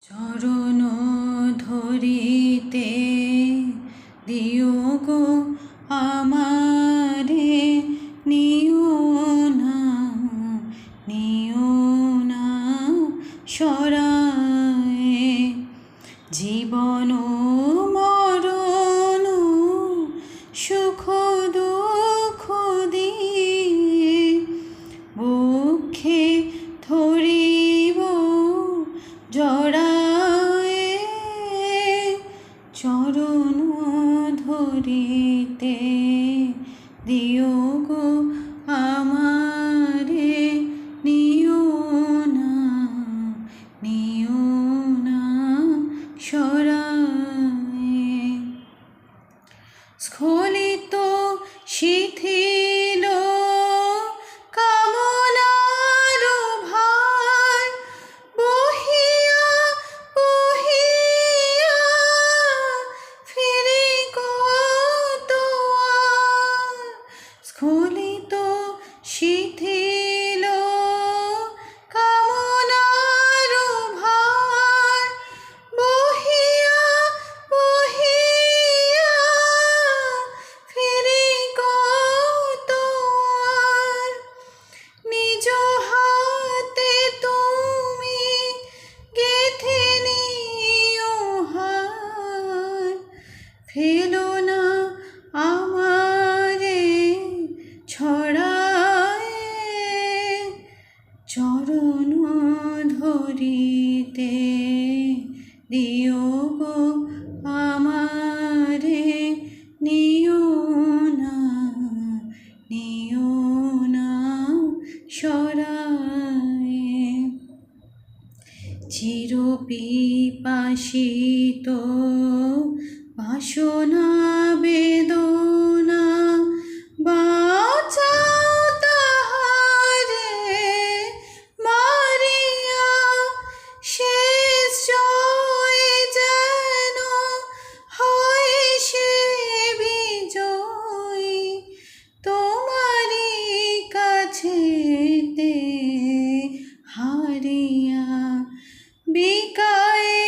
চরণ ধরিতে দিও গো আমারে, নিও না সরায়ে। জীবন মরণ সুখ দুঃখ দিয়ে বক্ষে ধরিব জড়ায়ে। চরণ ধরিতে দিও গো আমারে, নিও না সরায়ে। স্খলিত শিথিল কামনার ভার, বহিয়া বহিয়া ফিরে কত আর। স্খলিত শিথিল কামনার ভার, বহিয়া বহিয়া ফিরে কত আর। নিজ হাতে তুমি গেঁথে নিও হার, ফেলো না আমারে ছড়ায়ে। চরণ ধরিতে দিও গো আমারে, নিও না সরায়ে। চির পিপাসিত বাসনা বেদনা বাঁচাও তাহারে মারিয়া। শেষ জয়ে যেন হয় সে বিজয়ী, তোমারই কাছেতে হারিয়া। বিকায়ে